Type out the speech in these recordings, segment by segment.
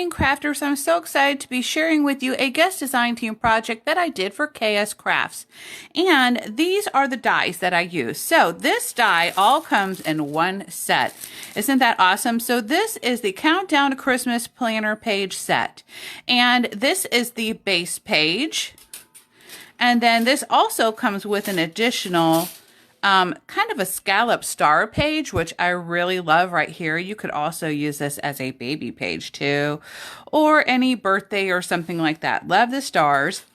morning, crafters. I'm so excited to be sharing with you a guest design team project that I did for KS Crafts. And these are the dies that I use. So this die all comes in one set. Isn't that awesome? So this is the Countdown to Christmas planner page set. And this is the base page. And then this also comes with an additional kind of a scallop star page, which I really love right here. You could also use this as a baby page too, or any birthday or something like that. Love the stars.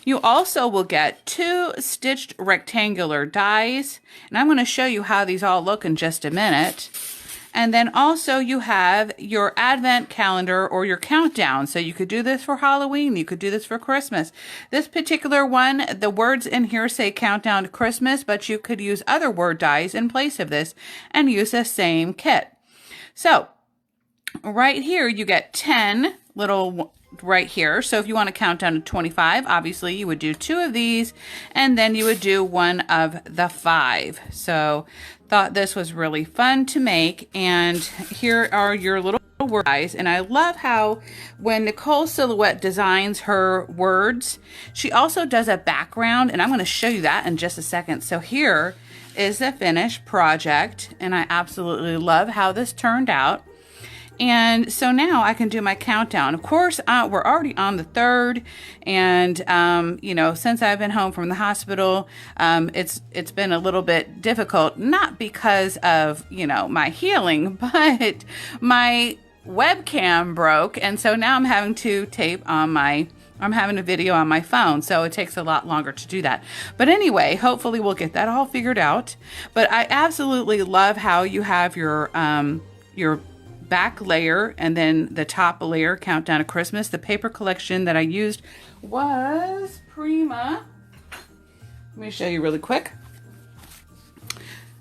You also will get 2 stitched rectangular dies, and I'm going to show you how these all look in just a minute. And then also you have your advent calendar or your countdown. So you could do this for Halloween. You could do this for Christmas. This particular one, the words in here say countdown to Christmas, but you could use other word dies in place of this and use the same kit. So right here, you get 10 little right here. So if you want to count down to 25, obviously you would do 2 of these and then you would do 1 of the 5. So thought this was really fun to make. And here are your little word dies. And I love how when Nicole Silhouette designs her words, she also does a background, and I'm going to show you that in just a second. So here is the finished project, and I absolutely love how this turned out. And so now I can do my countdown. Of course, we're already on the 3rd, and you know, since I've been home from the hospital, it's been a little bit difficult, not because of, you know, my healing, but my webcam broke, and so now I'm having to tape on I'm having a video on my phone, so it takes a lot longer to do that. But anyway, hopefully we'll get that all figured out. But I absolutely love how you have your back layer and then the top layer, Countdown to Christmas. The paper collection that I used was Prima. Let me show you really quick.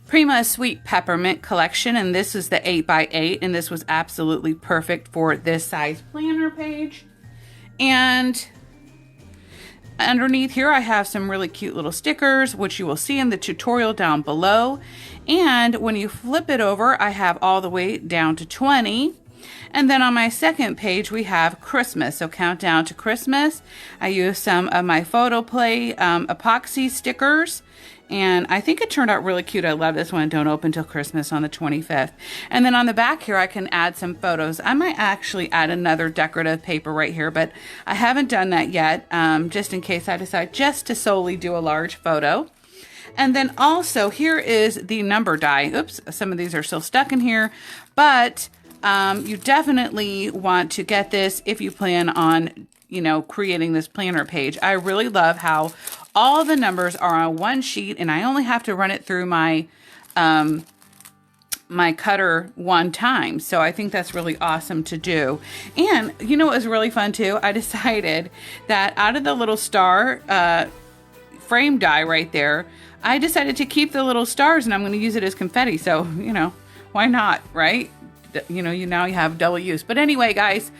Prima Sweet Peppermint collection, and this is the 8x8, and this was absolutely perfect for this size planner page. And underneath here, I have some really cute little stickers, which you will see in the tutorial down below. And when you flip it over, I have all the way down to 20. And then on my second page, we have Christmas. So Countdown to Christmas. I used some of my Photo Play epoxy stickers. And I think it turned out really cute. I love this one. Don't open till Christmas on the 25th. And then on the back here, I can add some photos. I might actually add another decorative paper right here, but I haven't done that yet, just in case I decide just to solely do a large photo. And then also here is the number die. Oops, some of these are still stuck in here, but you definitely want to get this if you plan on, you know, creating this planner page. I really love how all the numbers are on one sheet, and I only have to run it through my my cutter one time. So I think that's really awesome to do. And you know what was really fun too? I decided that out of the little star frame die right there, I decided to keep the little stars, and I'm going to use it as confetti. So, you know, why not, right? You know, now you have double use. But anyway, guys,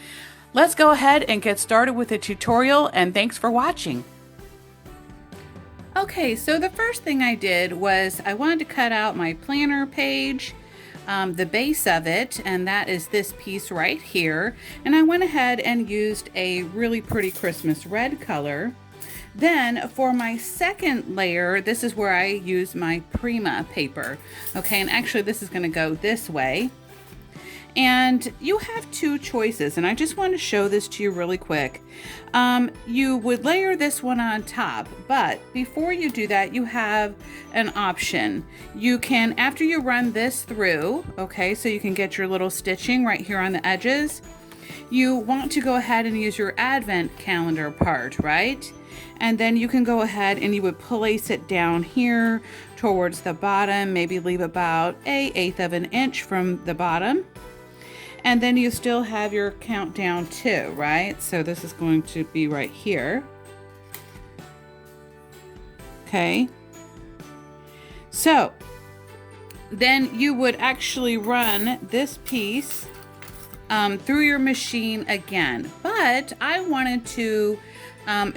let's go ahead and get started with the tutorial, and thanks for watching. Okay, so the first thing I did was I wanted to cut out my planner page, the base of it, and that is this piece right here. And I went ahead and used a really pretty Christmas red color. Then for my second layer, this is where I use my Prima paper. Okay, and actually this is going to go this way. And you have 2 choices, and I just want to show this to you really quick. You would layer this one on top, but before you do that, you have an option. You can, after you run this through, okay, so you can get your little stitching right here on the edges, you want to go ahead and use your advent calendar part, right? And then you can go ahead and you would place it down here towards the bottom, maybe leave about 1/8 of an inch from the bottom. And then you still have your countdown too, right? So this is going to be right here. Okay. So then you would actually run this piece through your machine again. But I wanted to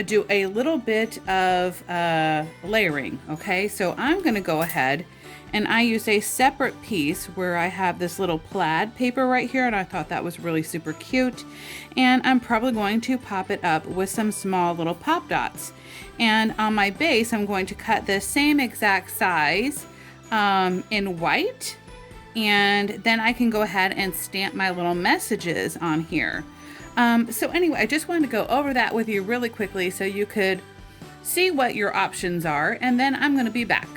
do a little bit of layering. Okay, so I'm going to go ahead And I used a separate piece where I have this little plaid paper right here, and I thought that was really super cute. And I'm probably going to pop it up with some small little pop dots. And on my base, I'm going to cut the same exact size in white. And then I can go ahead and stamp my little messages on here. So anyway, I just wanted to go over that with you really quickly so you could see what your options are, and then I'm going to be back.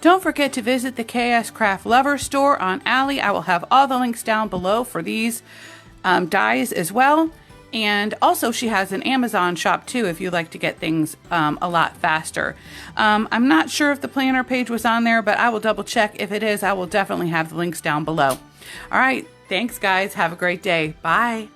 Don't forget to visit the KSCraft Lover store on Ally. I will have all the links down below for these dies as well. And also she has an Amazon shop too if you like to get things a lot faster. I'm not sure if the planner page was on there, but I will double check. If it is, I will definitely have the links down below. All right, thanks guys. Have a great day. Bye.